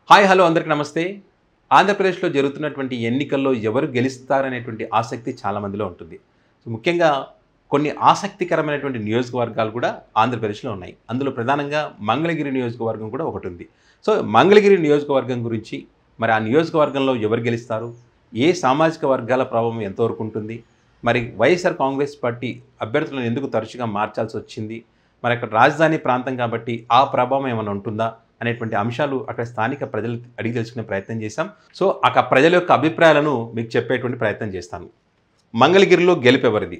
Hi hello అందరికీ నమస్తే. ఆంధ్రప్రదేశ్లో జరుగుతున్నటువంటి ఎన్నికల్లో ఎవరు గెలుస్తారనేటువంటి ఆసక్తి చాలా మందిలో ఉంటుంది. సో ముఖ్యంగా కొన్ని ఆసక్తికరమైనటువంటి నియోజకవర్గాలు కూడా ఆంధ్రప్రదేశ్లో ఉన్నాయి. అందులో ప్రధానంగా మంగళగిరి నియోజకవర్గం కూడా ఒకటి ఉంది. సో మంగళగిరి నియోజకవర్గం గురించి, మరి ఆ నియోజకవర్గంలో ఎవరు గెలుస్తారు, ఏ సామాజిక వర్గాల ప్రభావం ఎంతవరకు ఉంటుంది, మరి వైఎస్ఆర్ కాంగ్రెస్ పార్టీ అభ్యర్థులను ఎందుకు తరచుగా మార్చాల్సి వచ్చింది, మరి అక్కడ రాజధాని ప్రాంతం కాబట్టి ఆ ప్రభావం ఏమైనా ఉంటుందా అనేటువంటి అంశాలు అక్కడ స్థానిక ప్రజలు అడిగి తెలుసుకునే ప్రయత్నం చేశాం. సో అక్కడ ప్రజల యొక్క అభిప్రాయాలను మీకు చెప్పేటువంటి ప్రయత్నం చేస్తాను. మంగళగిరిలో గెలుపు ఎవరిది?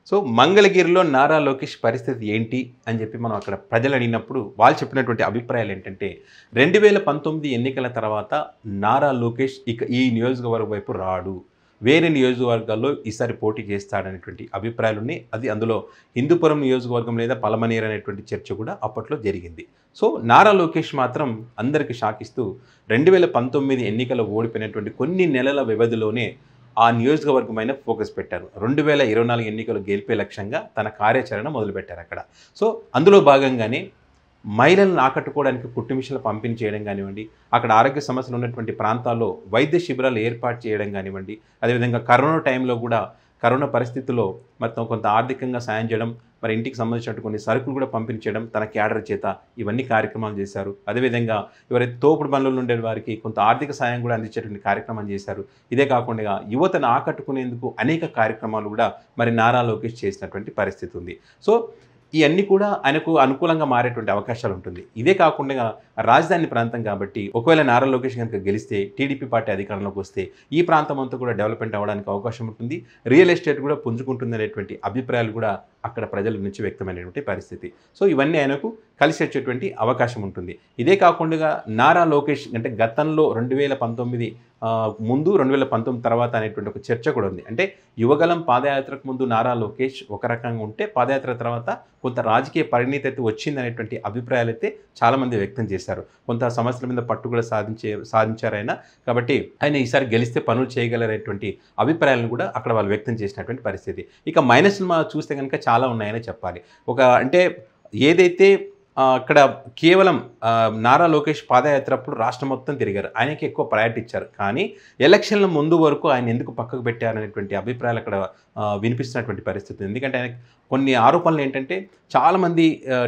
సో మంగళగిరిలో నారా లోకేష్ పరిస్థితి ఏంటి అని చెప్పి మనం అక్కడ ప్రజలు అడిగినప్పుడు వాళ్ళు చెప్పినటువంటి అభిప్రాయాలు ఏంటంటే 2019 ఎన్నికల తర్వాత నారా లోకేష్ ఇక ఈ నియోజకవర్గం వైపు రాడు, వేరే నియోజకవర్గాల్లో ఈసారి పోటీ చేస్తాడనేటువంటి అభిప్రాయాలు ఉన్నాయి. అది అందులో హిందూపురం నియోజకవర్గం లేదా పలమనేరు అనేటువంటి చర్చ కూడా అప్పట్లో జరిగింది. సో నారా లోకేష్ మాత్రం అందరికీ షాక్ ఇస్తూ 2019 ఎన్నికల్లో ఓడిపోయినటువంటి కొన్ని నెలల వ్యవధిలోనే ఆ నియోజకవర్గమైన ఫోకస్ పెట్టారు. 2024 ఎన్నికలు గెలిపే లక్ష్యంగా తన కార్యాచరణ మొదలుపెట్టారు అక్కడ. సో అందులో భాగంగానే మహిళలను ఆకట్టుకోవడానికి కుట్టు మిషన్లు పంపిణీ చేయడం కానివ్వండి, అక్కడ ఆరోగ్య సమస్యలు ఉన్నటువంటి ప్రాంతాల్లో వైద్య శిబిరాలు ఏర్పాటు చేయడం కానివ్వండి, అదేవిధంగా కరోనా టైంలో కూడా కరోనా పరిస్థితుల్లో మొత్తం కొంత ఆర్థికంగా సాయం చేయడం, మరి ఇంటికి సంబంధించినట్టు కొన్ని సరుకులు కూడా పంపిణీ చేయడం తన క్యాడర్ చేత ఇవన్నీ కార్యక్రమాలు చేశారు. అదేవిధంగా ఎవరైతే తోపుడు బండ్లలో ఉండే వారికి కొంత ఆర్థిక సాయం కూడా అందించేటువంటి కార్యక్రమం చేశారు. ఇదే కాకుండా యువతను ఆకట్టుకునేందుకు అనేక కార్యక్రమాలు కూడా మరి నారా లోకేష్ చేసినటువంటి పరిస్థితి ఉంది. సో ఇవన్నీ కూడా ఆయనకు అనుకూలంగా మారేటువంటి అవకాశాలు ఉంటుంది. ఇదే కాకుండా రాజధాని ప్రాంతం కాబట్టి ఒకవేళ నారా లోకేష్ కనుక గెలిస్తే టీడీపీ పార్టీ అధికారంలోకి వస్తే ఈ ప్రాంతం అంతా కూడా డెవలప్మెంట్ అవ్వడానికి అవకాశం ఉంటుంది, రియల్ ఎస్టేట్ కూడా పుంజుకుంటుంది అనేటువంటి అభిప్రాయాలు కూడా అక్కడ ప్రజల నుంచి వ్యక్తమైనటువంటి పరిస్థితి. సో ఇవన్నీ ఆయనకు కలిసి వచ్చేటువంటి అవకాశం ఉంటుంది. ఇదే కాకుండా నారా లోకేష్ అంటే గతంలో 2019 ముందు 2019 తర్వాత అనేటువంటి ఒక చర్చ కూడా ఉంది. అంటే యువగలం పాదయాత్రకు ముందు నారా లోకేష్ ఒక రకంగా ఉంటే పాదయాత్ర తర్వాత కొంత రాజకీయ పరిణితి అయితే వచ్చిందనేటువంటి అభిప్రాయాలు అయితే చాలామంది వ్యక్తం చేశారు. కొంత సమస్యల మీద పట్టు కూడా సాధించారు ఆయన. కాబట్టి ఆయన ఈసారి గెలిస్తే పనులు చేయగలరేటువంటి అభిప్రాయాలను కూడా అక్కడ వాళ్ళు వ్యక్తం చేసినటువంటి పరిస్థితి. ఇక మైనస్లు చూస్తే కనుక చాలా ఉన్నాయని చెప్పాలి. అంటే ఏదైతే అక్కడ కేవలం నారా లోకేష్ పాదయాత్ర అప్పుడు రాష్ట్రం మొత్తం తిరిగారు, ఆయనకి ఎక్కువ ప్రయారిటీ ఇచ్చారు. కానీ ఎలక్షన్ల ముందు వరకు ఆయన ఎందుకు పక్కకు పెట్టారనేటువంటి అభిప్రాయాలు అక్కడ వినిపిస్తున్నటువంటి పరిస్థితి. ఎందుకంటే ఆయన కొన్ని ఆరోపణలు ఏంటంటే చాలామంది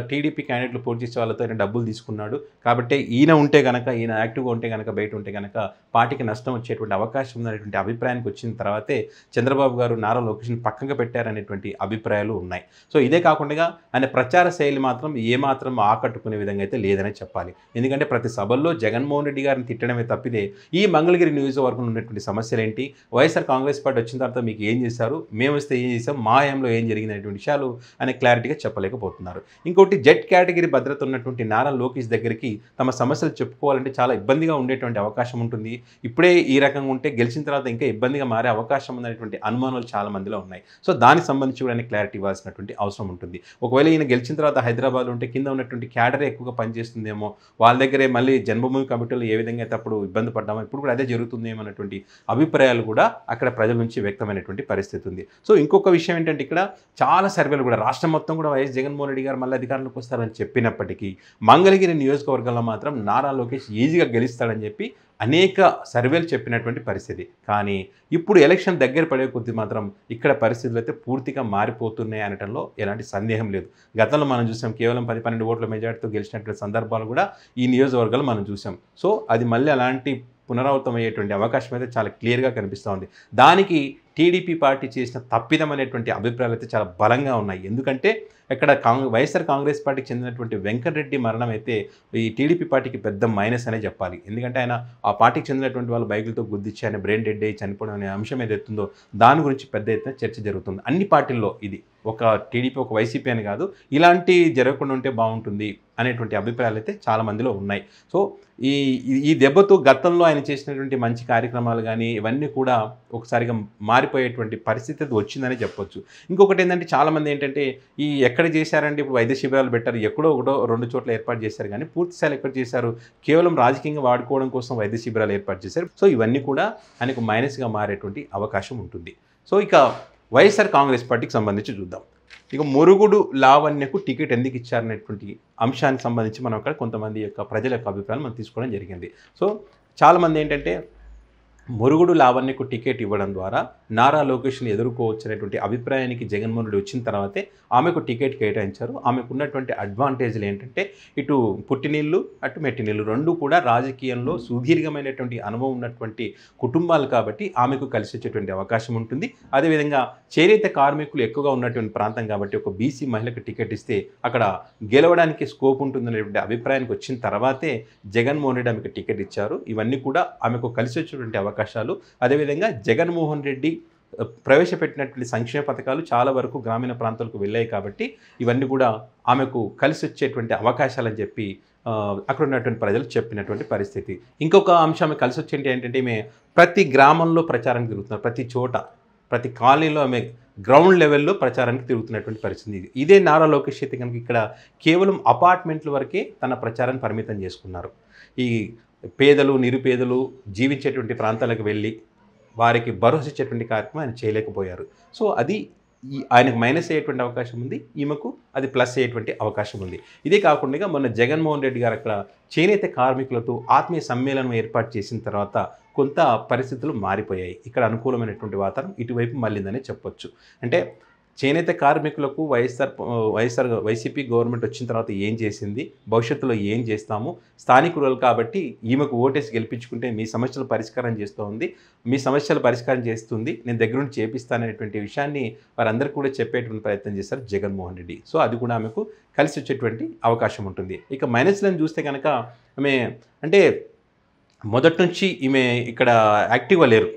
టీడీపీ క్యాండిడేట్లు పోటీ చేసే వాళ్ళతో ఆయన డబ్బులు తీసుకున్నాడు, కాబట్టి ఈయన ఉంటే కనుక, ఈయన యాక్టివ్గా ఉంటే కనుక, బయట ఉంటే కనుక పార్టీకి నష్టం వచ్చేటువంటి అవకాశం ఉందనేటువంటి అభిప్రాయానికి వచ్చిన తర్వాతే చంద్రబాబు గారు నారా లోకేష్ని పక్కకు పెట్టారనేటువంటి అభిప్రాయాలు ఉన్నాయి. సో ఇదే కాకుండా ఆయన ప్రచార శైలి మాత్రం ఏమాత్రం ఆకట్టుకునే విధంగా అయితే లేదనే చెప్పాలి. ఎందుకంటే ప్రతి సభల్లో జగన్మోహన్ రెడ్డి గారిని తిట్టడమే తప్పితే ఈ మంగళగిరి నియోజకవర్గంలో ఉన్నటువంటి సమస్యలు ఏంటి, వైఎస్ఆర్ కాంగ్రెస్ పార్టీ వచ్చిన తర్వాత మీకు ఏం చేశారు, మేము వస్తే ఏం చేసాం, మా హయాంలో ఏం జరిగిందనేటువంటి విషయాలు ఆయన క్లారిటీగా చెప్పలేకపోతున్నారు. ఇంకోటి జెడ్ కేటగిరీ భద్రత ఉన్నటువంటి నారా లోకేష్ దగ్గరికి తమ సమస్యలు చెప్పుకోవాలంటే చాలా ఇబ్బందిగా ఉండేటువంటి అవకాశం ఉంటుంది. ఇప్పుడే ఈ రకంగా ఉంటే గెలిచిన తర్వాత ఇంకా ఇబ్బందిగా మారే అవకాశం ఉందనేటువంటి అనుమానాలు చాలా మందిలో ఉన్నాయి. సో దానికి సంబంధించి కూడా ఆయన క్లారిటీ ఇవ్వాల్సినటువంటి అవసరం ఉంటుంది. ఒకవేళ ఈయన గెలిచిన తర్వాత హైదరాబాద్ ఉంటే కింద ఉన్నటువంటి క్యాడరే ఎక్కువగా పనిచేస్తుందేమో, వాళ్ళ దగ్గరే మళ్ళీ జన్మభూమి కమిటీలో ఏ విధంగా అయితే అప్పుడు ఇబ్బంది పడ్డామో ఇప్పుడు కూడా అదే జరుగుతుందేమో అన్నటువంటి అభిప్రాయాలు కూడా అక్కడ ప్రజల నుంచి వ్యక్తమైనటువంటి పరిస్థితి ఉంది. సో ఇంకొక విషయం ఏంటంటే ఇక్కడ చాలా సర్వేలు కూడా రాష్ట్రం మొత్తం కూడా వైఎస్ జగన్మోహన్ రెడ్డి గారు మళ్ళీ అధికారంలోకి వస్తారని చెప్పినప్పటికీ మంగళగిరి నియోజకవర్గంలో మాత్రం నారా లోకేష్ ఈజీగా గెలుస్తాడని చెప్పి అనేక సర్వేలు చెప్పినటువంటి పరిస్థితి. కానీ ఇప్పుడు ఎలక్షన్ దగ్గర పడే కొద్దీ మాత్రం ఇక్కడ పరిస్థితులు అయితే పూర్తిగా మారిపోతున్నాయి అనటంలో ఎలాంటి సందేహం లేదు. గతంలో మనం చూసాం కేవలం 10-12 ఓట్ల మెజార్టీతో గెలిచినటువంటి సందర్భాలు కూడా ఈ నియోజకవర్గాలు మనం చూసాం. సో అది మళ్ళీ అలాంటి పునరావృతం అయ్యేటువంటి అవకాశం అయితే చాలా క్లియర్గా కనిపిస్తూ ఉంది. దానికి టీడీపీ పార్టీ చేసిన తప్పిదం అనేటువంటి అభిప్రాయాలు అయితే చాలా బలంగా ఉన్నాయి. ఎందుకంటే ఇక్కడ వైఎస్ఆర్ కాంగ్రెస్ పార్టీకి చెందినటువంటి వెంకటరెడ్డి మరణం అయితే ఈ టీడీపీ పార్టీకి పెద్ద మైనస్ అనే చెప్పాలి. ఎందుకంటే ఆయన ఆ పార్టీకి చెందినటువంటి వాళ్ళు బైకులతో గుద్దిచ్చి ఆయన బ్రెయిన్ డెడ్ అయ్యి చనిపోవడం అనే అంశం ఏదైతుందో దాని గురించి పెద్ద ఎత్తున చర్చ జరుగుతుంది అన్ని పార్టీల్లో. ఇది ఒక టీడీపీ ఒక వైసీపీ అని కాదు, ఇలాంటి జరగకుండా ఉంటే బాగుంటుంది అనేటువంటి అభిప్రాయాలు అయితే చాలా మందిలో ఉన్నాయి. సో ఈ దెబ్బతో గతంలో ఆయన చేసినటువంటి మంచి కార్యక్రమాలు కానీ ఇవన్నీ కూడా ఒకసారిగా మారిపోయేటువంటి పరిస్థితి వచ్చిందని చెప్పొచ్చు. ఇంకొకటి ఏంటంటే చాలామంది ఏంటంటే ఈ ఎక్కడ చేశారంటే ఇప్పుడు వైద్య శిబిరాలు పెట్టారు, ఎక్కడో 1-2 చోట్ల ఏర్పాటు చేశారు, కానీ పూర్తి స్థాయిలో ఎక్కడ చేశారు, కేవలం రాజకీయంగా వాడుకోవడం కోసం వైద్య శిబిరాలు ఏర్పాటు చేశారు. సో ఇవన్నీ కూడా ఆయనకు మైనస్గా మారేటువంటి అవకాశం ఉంటుంది. సో ఇక వైఎస్ఆర్ కాంగ్రెస్ పార్టీకి సంబంధించి చూద్దాం. ఇక మురుగుడు లావణ్యకు టికెట్ ఎందుకు ఇచ్చారనేటువంటి అంశానికి సంబంధించి మనం అక్కడ కొంతమంది యొక్క ప్రజల యొక్క అభిప్రాయాలు మనం తీసుకోవడం జరిగింది. సో చాలామంది ఏంటంటే మురుగుడు లావణ్యకు టికెట్ ఇవ్వడం ద్వారా నారా లోకేష్ని ఎదుర్కోవచ్చు అనేటువంటి అభిప్రాయానికి జగన్మోహన్ రెడ్డి వచ్చిన తర్వాతే ఆమెకు టికెట్ కేటాయించారు. ఆమెకు ఉన్నటువంటి అడ్వాంటేజ్లు ఏంటంటే ఇటు పుట్టినీళ్ళు అటు మెట్టినీళ్ళు రెండు కూడా రాజకీయంలో సుదీర్ఘమైనటువంటి అనుభవం ఉన్నటువంటి కుటుంబాలు కాబట్టి ఆమెకు కలిసి వచ్చేటువంటి అవకాశం ఉంటుంది. అదేవిధంగా చేనేత కార్మికులు ఎక్కువగా ఉన్నటువంటి ప్రాంతం కాబట్టి ఒక బీసీ మహిళకు టికెట్ ఇస్తే అక్కడ గెలవడానికి స్కోప్ ఉంటుందనేటువంటి అభిప్రాయానికి వచ్చిన తర్వాతే జగన్మోహన్ రెడ్డి ఆమెకు టికెట్ ఇచ్చారు. ఇవన్నీ కూడా ఆమెకు కలిసి వచ్చేటువంటి అవకాశాలు. అదేవిధంగా జగన్మోహన్ రెడ్డి ప్రవేశపెట్టినటువంటి సంక్షేమ పథకాలు చాలా వరకు గ్రామీణ ప్రాంతాలకు వెళ్ళాయి కాబట్టి ఇవన్నీ కూడా ఆమెకు కలిసి వచ్చేటువంటి అవకాశాలని చెప్పి అక్కడ ఉన్నటువంటి ప్రజలు చెప్పినటువంటి పరిస్థితి. ఇంకొక అంశం ఆమె కలిసి వచ్చేటి ఏంటంటే ఆమె ప్రతి గ్రామంలో ప్రచారం తిరుగుతున్నారు, ప్రతి చోట ప్రతి కాలనీలో ఆమె గ్రౌండ్ లెవెల్లో ప్రచారానికి తిరుగుతున్నటువంటి పరిస్థితి. ఇదే నారా లోకేష్ అయితే కనుక ఇక్కడ కేవలం అపార్ట్మెంట్ల వరకే తన ప్రచారాన్ని పరిమితం చేసుకున్నారు. ఈ పేదలు నిరుపేదలు జీవించేటువంటి ప్రాంతాలకు వెళ్ళి వారికి భరోసా ఇచ్చేటువంటి కార్యక్రమం ఆయన చేయలేకపోయారు. సో అది ఆయనకు మైనస్ అయ్యేటువంటి అవకాశం ఉంది, ఈమెకు అది ప్లస్ అయ్యేటువంటి అవకాశం ఉంది. ఇదే కాకుండా మొన్న జగన్మోహన్ రెడ్డి గారు అక్కడ చేనేత కార్మికులతో ఆత్మీయ సమ్మేళనం ఏర్పాటు చేసిన తర్వాత కొంత పరిస్థితులు మారిపోయాయి. ఇక్కడ అనుకూలమైనటువంటి వాతావరణం ఇటువైపు మళ్ళిందనే చెప్పొచ్చు. అంటే చేనేత కార్మికులకు వైసీపీ గవర్నమెంట్ వచ్చిన తర్వాత ఏం చేసింది, భవిష్యత్తులో ఏం చేస్తాము, స్థానికులు కాబట్టి ఈమెకు ఓటేసి గెలిపించుకుంటే మీ సమస్యలు పరిష్కారం చేస్తూ ఉంది, మీ సమస్యలు పరిష్కారం చేస్తుంది, నేను దగ్గర నుండి చేపిస్తాననేటువంటి విషయాన్ని వారందరికీ కూడా చెప్పేటువంటి ప్రయత్నం చేశారు జగన్మోహన్ రెడ్డి. సో అది కూడా ఆమెకు కలిసి వచ్చేటువంటి అవకాశం ఉంటుంది. ఇక మైనస్లను చూస్తే కనుక ఆమె అంటే మొదటి నుంచి ఈమె ఇక్కడ యాక్టివ్గా లేరు,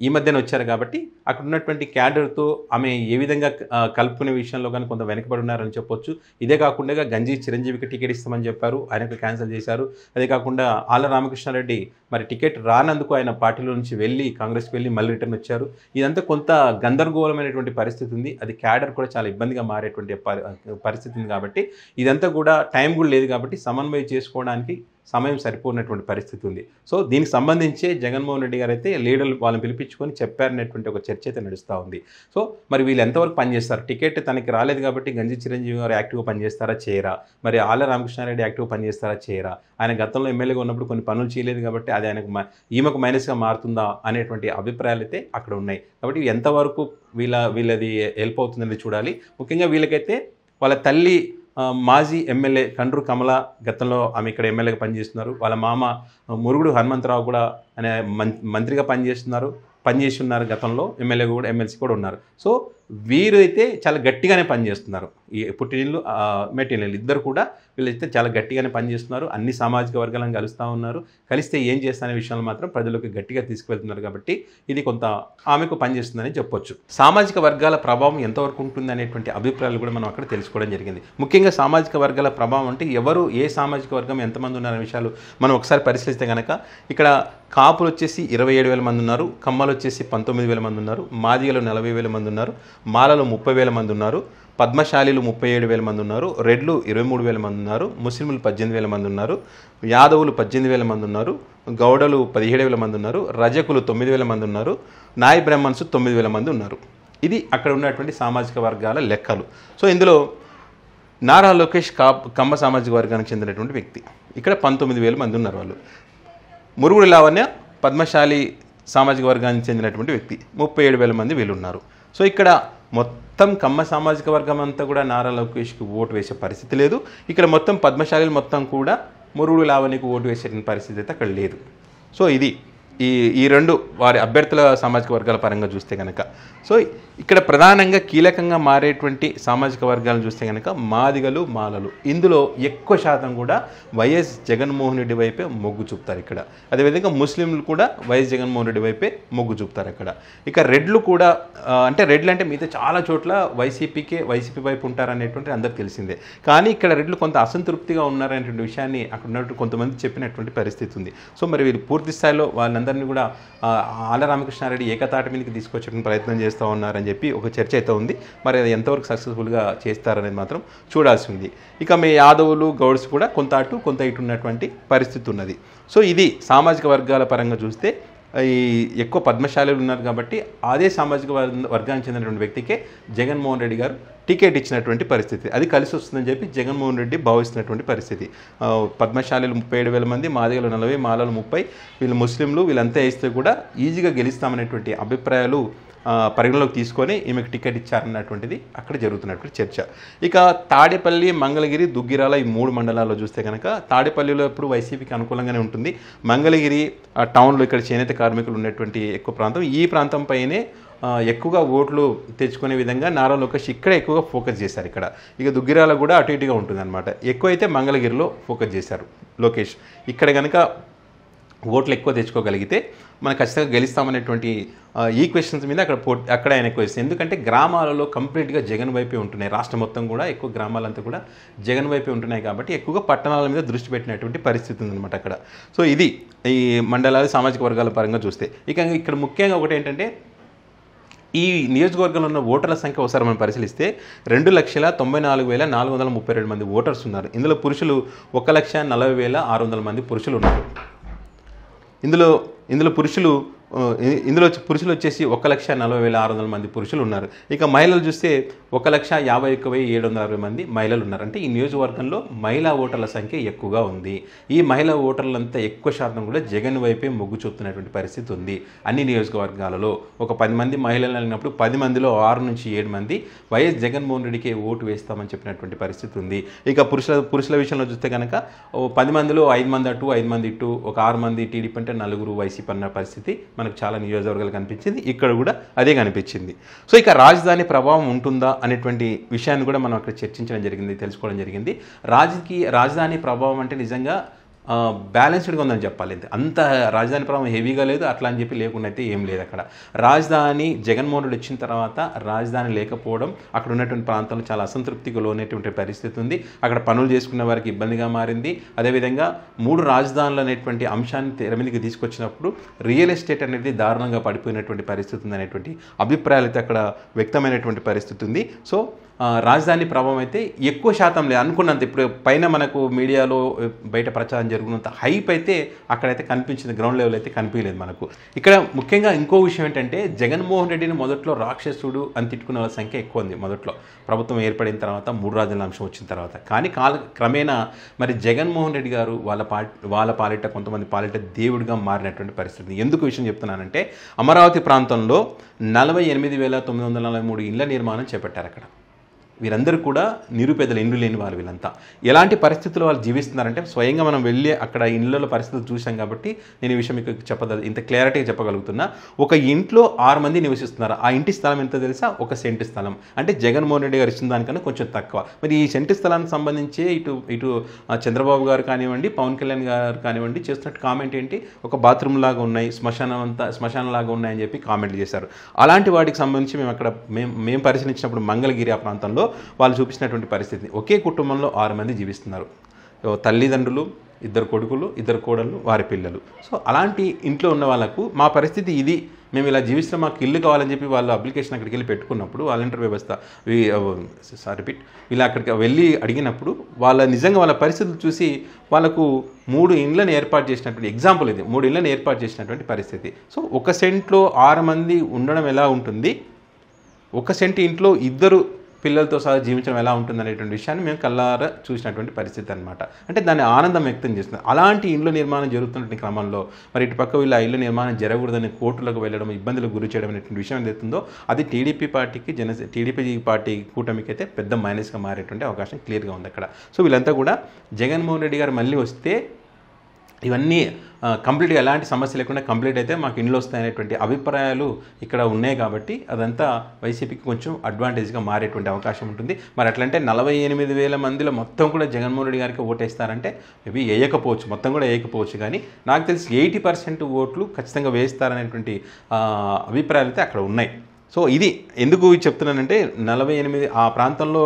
ఈ మధ్యన వచ్చారు కాబట్టి అక్కడ ఉన్నటువంటి క్యాడర్తో ఆమె ఏ విధంగా కలుపుకునే విషయంలో కానీ కొంత వెనకబడి ఉన్నారని చెప్పొచ్చు. ఇదే కాకుండా గంజి చిరంజీవికి టికెట్ ఇస్తామని చెప్పారు, ఆయనకు క్యాన్సిల్ చేశారు. అదే కాకుండా ఆళ్ళ రామకృష్ణారెడ్డి మరి టికెట్ రానందుకు ఆయన పార్టీలో నుంచి వెళ్ళి కాంగ్రెస్కి వెళ్ళి మళ్ళీ రిటర్న్ వచ్చారు. ఇదంతా కొంత గందరగోళమైనటువంటి పరిస్థితి ఉంది. అది క్యాడర్ కూడా చాలా ఇబ్బందిగా మారేటువంటి పరిస్థితి ఉంది. కాబట్టి ఇదంతా కూడా టైం కూడా లేదు కాబట్టి సమన్వయం చేసుకోవడానికి సమయం సరిపోయినటువంటి పరిస్థితి ఉంది. సో దీనికి సంబంధించే జగన్మోహన్ రెడ్డి గారు అయితే లీడర్లు వాళ్ళని పిలిపించుకొని చెప్పారనేటువంటి ఒక చర్చ అయితే నడుస్తూ ఉంది. సో మరి వీళ్ళు ఎంతవరకు పనిచేస్తారు, టికెట్ తనకి రాలేదు కాబట్టి గంజి చిరంజీవి గారు యాక్టివ్గా పనిచేస్తారా చేయరా, మరి ఆళ్ళ రామకృష్ణారెడ్డి యాక్టివ్గా పనిచేస్తారా చేయరా, ఆయన గతంలో ఎమ్మెల్యేగా ఉన్నప్పుడు కొన్ని పనులు చేయలేదు కాబట్టి అది ఆయనకు ఈమెకు మైనస్గా మారుతుందా అనేటువంటి అభిప్రాయాలు అయితే అక్కడ ఉన్నాయి. కాబట్టి ఎంతవరకు వీళ్ళది హెల్ప్ అవుతుందని చూడాలి. ముఖ్యంగా వీళ్ళకైతే వాళ్ళ తల్లి మాజీ ఎమ్మెల్యే కండ్రు కమల గతంలో ఆమె ఇక్కడ ఎమ్మెల్యేగా పనిచేస్తున్నారు. వాళ్ళ మామ మురుగుడు హనుమంతరావు కూడా అనే మంత్రిగా పనిచేసి ఉన్నారు గతంలో, ఎమ్మెల్యే కూడా ఎమ్మెల్సీ కూడా ఉన్నారు. సో వీరు అయితే చాలా గట్టిగానే పనిచేస్తున్నారు. ఈ పుట్టినీళ్ళు మెట్టినీళ్ళు ఇద్దరు కూడా వీళ్ళైతే చాలా గట్టిగానే పనిచేస్తున్నారు. అన్ని సామాజిక వర్గాలను కలుస్తూ ఉన్నారు. కలిస్తే ఏం చేస్తానే విషయాలు మాత్రం ప్రజలకు గట్టిగా తీసుకువెళ్తున్నారు. కాబట్టి ఇది కొంత ఆమెకు పనిచేస్తుందని చెప్పొచ్చు. సామాజిక వర్గాల ప్రభావం ఎంతవరకు ఉంటుంది అనేటువంటి అభిప్రాయాలు కూడా మనం అక్కడ తెలుసుకోవడం జరిగింది. ముఖ్యంగా సామాజిక వర్గాల ప్రభావం అంటే ఎవరు ఏ సామాజిక వర్గం ఎంతమంది ఉన్నారనే విషయాలు మనం ఒకసారి పరిశీలిస్తే కనుక ఇక్కడ కాపులు వచ్చేసి 27,000 మంది ఉన్నారు, కమ్మలు వచ్చేసి 19,000 మంది ఉన్నారు, మాదిగలు 40,000 మంది ఉన్నారు, మాలలు 30,000 మంది ఉన్నారు, పద్మశాలీలు 37,000 మంది ఉన్నారు, రెడ్లు 23,000 మంది ఉన్నారు, ముస్లింలు 18,000 మంది ఉన్నారు, యాదవులు 18,000 మంది ఉన్నారు, గౌడలు 17,000 మంది ఉన్నారు, రజకులు 9,000 మంది ఉన్నారు, నాయ బ్రాహ్మణ్స్ 9,000 మంది ఉన్నారు. ఇది అక్కడ ఉన్నటువంటి సామాజిక వర్గాల లెక్కలు. సో ఇందులో నారా లోకేష్ కమ్మ సామాజిక వర్గానికి చెందినటువంటి వ్యక్తి. ఇక్కడ 19,000 మంది ఉన్నారు. వాళ్ళు మురుగుడు లావణ్య పద్మశాలి సామాజిక వర్గానికి చెందినటువంటి వ్యక్తి, 37,000 మంది వీళ్ళు ఉన్నారు. సో ఇక్కడ మొత్తం కమ్మ సామాజిక వర్గం అంతా కూడా నారా లోకేష్కి ఓటు వేసే పరిస్థితి లేదు. ఇక్కడ మొత్తం పద్మశాలీలు మొత్తం కూడా మురుగుడు లావణ్యకు ఓటు వేసే పరిస్థితి అయితే అక్కడ లేదు. సో ఇది ఈ రెండు వారి అభ్యర్థుల సామాజిక వర్గాల పరంగా చూస్తే కనుక. సో ఇక్కడ ప్రధానంగా కీలకంగా మారేటువంటి సామాజిక వర్గాలను చూస్తే కనుక మాదిగలు, మాలలు, ఇందులో ఎక్కువ శాతం కూడా వైఎస్ జగన్మోహన్ రెడ్డి వైపే మొగ్గు చూపుతారు ఇక్కడ. అదేవిధంగా ముస్లింలు కూడా వైఎస్ జగన్మోహన్ రెడ్డి వైపే మొగ్గు చూపుతారు అక్కడ. ఇక రెడ్లు కూడా అంటే రెడ్లు అంటే మిగతా చాలా చోట్ల వైసీపీ వైపు ఉంటారనేటువంటి అందరికి తెలిసిందే. కానీ ఇక్కడ రెడ్లు కొంత అసంతృప్తిగా ఉన్నారనేటువంటి విషయాన్ని అక్కడ ఉన్నట్టు కొంతమంది చెప్పినటువంటి పరిస్థితి ఉంది. సో మరి వీళ్ళు పూర్తి స్థాయిలో వాళ్ళందరినీ కూడా ఆళ్ళ రామకృష్ణారెడ్డి ఏకతాటి మీదకి తీసుకొచ్చే ప్రయత్నం చేస్తూ ఉన్నారని చెప్పి ఒక చర్చ అయితే ఉంది. మరి అది ఎంతవరకు సక్సెస్ఫుల్గా చేస్తారనేది మాత్రం చూడాల్సి ఉంది. ఇక మీ యాదవులు, గౌడ్స్ కూడా కొంత అటు కొంత ఇటు ఉన్నటువంటి పరిస్థితి ఉన్నది. సో ఇది సామాజిక వర్గాల పరంగా చూస్తే ఈ ఎక్కువ పద్మశాలీలు ఉన్నారు కాబట్టి అదే సామాజిక వర్గానికి చెందినటువంటి వ్యక్తికే జగన్మోహన్ రెడ్డి గారు టికెట్ ఇచ్చినటువంటి పరిస్థితి. అది కలిసి వస్తుందని చెప్పి జగన్మోహన్ రెడ్డి భావిస్తున్నటువంటి పరిస్థితి. పద్మశాలీలు 37,000 మంది, మాదిగలు 40, మాలలు 30, వీళ్ళు ముస్లింలు, వీళ్ళంతా వేస్తే కూడా ఈజీగా గెలుస్తామనేటువంటి అభిప్రాయాలు పరిగణలోకి తీసుకొని ఈమెకు టికెట్ ఇచ్చారన్నటువంటిది అక్కడ జరుగుతున్నటువంటి చర్చ. ఇక తాడేపల్లి, మంగళగిరి, దుగ్గిరాల ఈ 3 మండలాల్లో చూస్తే కనుక తాడేపల్లిలో ఎప్పుడు వైసీపీకి అనుకూలంగానే ఉంటుంది. మంగళగిరి టౌన్లో ఇక్కడ చేనేత కార్మికులు ఉన్నటువంటి ఎక్కువ ప్రాంతం, ఈ ప్రాంతంపైనే ఎక్కువగా ఓట్లు తెచ్చుకునే విధంగా నారా లోకేష్ ఇక్కడ ఎక్కువగా ఫోకస్ చేశారు. ఇక్కడ ఇక దుగ్గిరాల కూడా అటు ఇటుగా ఉంటుందన్నమాట. ఎక్కువైతే మంగళగిరిలో ఫోకస్ చేశారు లోకేష్. ఇక్కడ కనుక ఓట్లు ఎక్కువ తెచ్చుకోగలిగితే మనం ఖచ్చితంగా గెలుస్తామనేటువంటి ఈక్వెషన్స్ మీద అక్కడ ఆయన ఎక్కువ ఇస్తుంది. ఎందుకంటే గ్రామాలలో కంప్లీట్గా జగన్ వైపే ఉంటున్నాయి. రాష్ట్రం మొత్తం కూడా ఎక్కువ గ్రామాలంతా కూడా జగన్ వైపే ఉంటున్నాయి కాబట్టి ఎక్కువగా పట్టణాల మీద దృష్టి పెట్టినటువంటి పరిస్థితి ఉందన్నమాట అక్కడ. సో ఇది ఈ మండలాలు సామాజిక వర్గాల పరంగా చూస్తే. ఇక ఇక్కడ ముఖ్యంగా ఒకటి ఏంటంటే ఈ నియోజకవర్గంలో ఉన్న ఓటర్ల సంఖ్య ఒకసారి మనం పరిశీలిస్తే 2,94,432 మంది ఓటర్స్ ఉన్నారు. ఇందులో పురుషులు 1,40,600 మంది పురుషులు ఉన్నారు. ఇందులో పురుషులు వచ్చేసి 1,40,600 మంది పురుషులు ఉన్నారు. ఇక మహిళలు చూస్తే 1,51,760 మంది మహిళలు ఉన్నారు. అంటే ఈ నియోజకవర్గంలో మహిళా ఓటర్ల సంఖ్య ఎక్కువగా ఉంది. ఈ మహిళా ఓటర్లంతా ఎక్కువ శాతం కూడా జగన్ వైపే మొగ్గు చూపుతున్నటువంటి పరిస్థితి ఉంది. అన్ని నియోజకవర్గాలలో ఒక 10 మంది మహిళలు అయినప్పుడు 10 మందిలో 6 నుంచి 7 మంది వైఎస్ జగన్మోహన్ రెడ్డికి ఓటు వేస్తామని చెప్పినటువంటి పరిస్థితి ఉంది. ఇక పురుషుల విషయంలో చూస్తే కనుక 10 మందిలో 5 మంది అటు, 5 మంది ఇటు, ఒక 6 మంది టీడీపీ అంటే 4 వైసీపీ అన్న పరిస్థితి మనకు చాలా నియోజకవర్గాలు కనిపించింది. ఇక్కడ కూడా అదే కనిపించింది. సో ఇక రాజధాని ప్రభావం ఉంటుందా అనేటువంటి విషయాన్ని కూడా మనం అక్కడ చర్చించడం జరిగింది, తెలుసుకోవడం జరిగింది. రాజధాని ప్రభావం అంటే నిజంగా బ్యాలెన్స్డ్గా ఉందని చెప్పాలి. అంత రాజధాని ప్రభావం హెవీగా లేదు, అట్లా అని చెప్పి లేకుండా అయితే ఏం లేదు. అక్కడ రాజధాని జగన్మోహన్ రెడ్డి వచ్చిన తర్వాత రాజధాని లేకపోవడం అక్కడ ఉన్నటువంటి ప్రాంతంలో చాలా అసంతృప్తికి లోనేటువంటి పరిస్థితి ఉంది. అక్కడ పనులు చేసుకునే వారికి ఇబ్బందిగా మారింది. అదేవిధంగా 3 రాజధానులు అనేటువంటి అంశాన్ని తెర మీదకి తీసుకొచ్చినప్పుడు రియల్ ఎస్టేట్ అనేది దారుణంగా పడిపోయినటువంటి పరిస్థితి ఉంది అనేటువంటి అభిప్రాయాలు అయితే అక్కడ వ్యక్తమైనటువంటి పరిస్థితి ఉంది. సో రాజధాని ప్రభావం అయితే ఎక్కువ శాతం లేదు అనుకున్నంత. ఇప్పుడు పైన మనకు మీడియాలో బయట ప్రచారం జరుగుతున్నంత హైప్ అయితే అక్కడైతే కనిపించింది, గ్రౌండ్ లెవెల్ అయితే కనిపించలేదు మనకు. ఇక్కడ ముఖ్యంగా ఇంకో విషయం ఏంటంటే జగన్మోహన్ రెడ్డిని మొదట్లో రాక్షసుడు అని తిట్టుకునే వాళ్ళ సంఖ్య ఎక్కువ ఉంది. మొదట్లో ప్రభుత్వం ఏర్పడిన తర్వాత 3 రాజధానుల అంశం వచ్చిన తర్వాత. కానీ క్రమేణా మరి జగన్మోహన్ రెడ్డి గారు వాళ్ళ పాలిట కొంతమంది పాలిట దేవుడిగా మారినటువంటి పరిస్థితి. ఎందుకు విషయం చెప్తున్నానంటే అమరావతి ప్రాంతంలో 48,943 ఇళ్ల నిర్మాణం చేపట్టారు అక్కడ. వీరందరూ కూడా నిరుపేదలు, ఇండ్లు లేని వాళ్ళు. వీళ్ళంతా ఎలాంటి పరిస్థితుల్లో వాళ్ళు జీవిస్తున్నారంటే స్వయంగా మనం వెళ్ళి అక్కడ ఇండ్లలో పరిస్థితులు చూసాం కాబట్టి నేను ఈ విషయం మీకు ఇంత క్లారిటీగా చెప్పగలుగుతున్నా. ఒక ఇంట్లో 6 మంది నివసిస్తున్నారు. ఆ ఇంటి స్థలం ఎంత తెలుసా? 1 సెంటు స్థలం. అంటే జగన్మోహన్ రెడ్డి గారు ఇచ్చిన దానికన్నా కొంచెం తక్కువ. మరి ఈ సెంటు స్థలానికి సంబంధించి ఇటు చంద్రబాబు గారు కానివ్వండి, పవన్ కళ్యాణ్ గారు కానివ్వండి చేస్తున్నట్టు కామెంట్ ఏంటి, ఒక బాత్రూమ్ లాగా ఉన్నాయి, శ్మశానం లాగా ఉన్నాయని చెప్పి కామెంట్లు చేశారు. అలాంటి వాటికి సంబంధించి మేము పరిశీలించినప్పుడు మంగళగిరి ఆ ప్రాంతంలో వాళ్ళు చూపించినటువంటి పరిస్థితి. ఒకే కుటుంబంలో 6 మంది జీవిస్తున్నారు. తల్లిదండ్రులు, 2 కొడుకులు, 2 కోడళ్ళు, వారి పిల్లలు. సో అలాంటి ఇంట్లో ఉన్న వాళ్ళకు మా పరిస్థితి ఇది, మేము ఇలా జీవిస్తాం, మాకు ఇల్లు కావాలని చెప్పి వాళ్ళు అప్లికేషన్ అక్కడికి వెళ్ళి పెట్టుకున్నప్పుడు వాలంటీర్ వ్యవస్థ వీళ్ళు అక్కడికి వెళ్ళి అడిగినప్పుడు నిజంగా వాళ్ళ పరిస్థితులు చూసి వాళ్ళకు 3 ఇండ్లను ఏర్పాటు చేసినటువంటి ఎగ్జాంపుల్ ఇది. 3 ఇండ్లను ఏర్పాటు చేసినటువంటి పరిస్థితి. సో 1 సెంట్లో 6 మంది ఉండడం ఎలా ఉంటుంది, 1 సెంటు ఇంట్లో 2 పిల్లలతో సహా జీవించడం ఎలా ఉంటుంది అనేటువంటి విషయాన్ని మేము కళ్ళారా చూసినటువంటి పరిస్థితి అనమాట. అంటే దాన్ని ఆనందం వ్యక్తం చేస్తుంది. అలాంటి ఇండ్ల నిర్మాణం జరుగుతున్నటువంటి క్రమంలో మరి ఇటు పక్క వీళ్ళ ఇల్లు నిర్మాణం జరగకూడదని కోర్టులకు వెళ్ళడం, ఇబ్బందులకు గురి చేయడం అనేటువంటి విషయం ఏదైతుందో అది టీడీపీ పార్టీ కూటమికి అయితే పెద్ద మైనస్గా మారేటువంటి అవకాశం క్లియర్గా ఉంది అక్కడ. సో వీళ్ళంతా కూడా జగన్మోహన్ రెడ్డి గారు మళ్ళీ వస్తే ఇవన్నీ కంప్లీట్గా ఎలాంటి సమస్య లేకుండా కంప్లీట్ అయితే మాకు ఇండ్లు వస్తాయనేటువంటి అభిప్రాయాలు ఇక్కడ ఉన్నాయి కాబట్టి అదంతా వైసీపీకి కొంచెం అడ్వాంటేజ్గా మారేటువంటి అవకాశం ఉంటుంది. మరి అట్లంటే 48,000 మందిలో మొత్తం కూడా జగన్మోహన్ రెడ్డి గారికి ఓటేస్తారంటే మేబీ వేయకపోవచ్చు, మొత్తం కూడా వేయకపోవచ్చు. కానీ నాకు తెలిసి 80% ఓట్లు ఖచ్చితంగా వేస్తారనేటువంటి అభిప్రాయాలు అయితే అక్కడ ఉన్నాయి. సో ఇది ఎందుకు చెప్తున్నానంటే 48 ఆ ప్రాంతంలో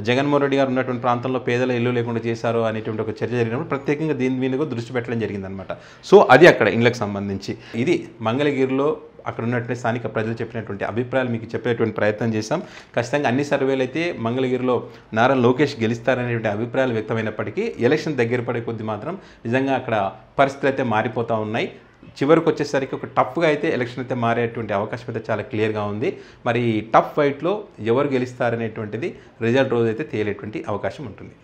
జగన్మోహన్ రెడ్డి గారు ఉన్నటువంటి ప్రాంతంలో పేదల ఇల్లు లేకుండా చేశారు అనేటువంటి ఒక చర్చ జరిగినప్పుడు ప్రత్యేకంగా దీని మీద దృష్టి పెట్టడం జరిగిందనమాట. సో అది అక్కడ ఇండ్లకు సంబంధించి. ఇది మంగళగిరిలో అక్కడ ఉన్నటువంటి స్థానిక ప్రజలు చెప్పినటువంటి అభిప్రాయాలు మీకు చెప్పేటువంటి ప్రయత్నం చేశాం. ఖచ్చితంగా అన్ని సర్వేలు అయితే మంగళగిరిలో నారా లోకేష్ గెలుస్తారనేటువంటి అభిప్రాయాలు వ్యక్తమైనప్పటికీ ఎలక్షన్ దగ్గర పడే కొద్ది మాత్రం నిజంగా అక్కడ పరిస్థితులు అయితే మారిపోతూ ఉన్నాయి. చివరికి వచ్చేసరికి ఒక టఫ్గా అయితే ఎలక్షన్ అయితే మారేటువంటి అవకాశం అయితే చాలా క్లియర్గా ఉంది. మరి టఫ్ ఫైట్లో ఎవరు గెలుస్తారనేటువంటిది రిజల్ట్ రోజు అయితే తేలేటువంటి అవకాశం ఉంటుంది.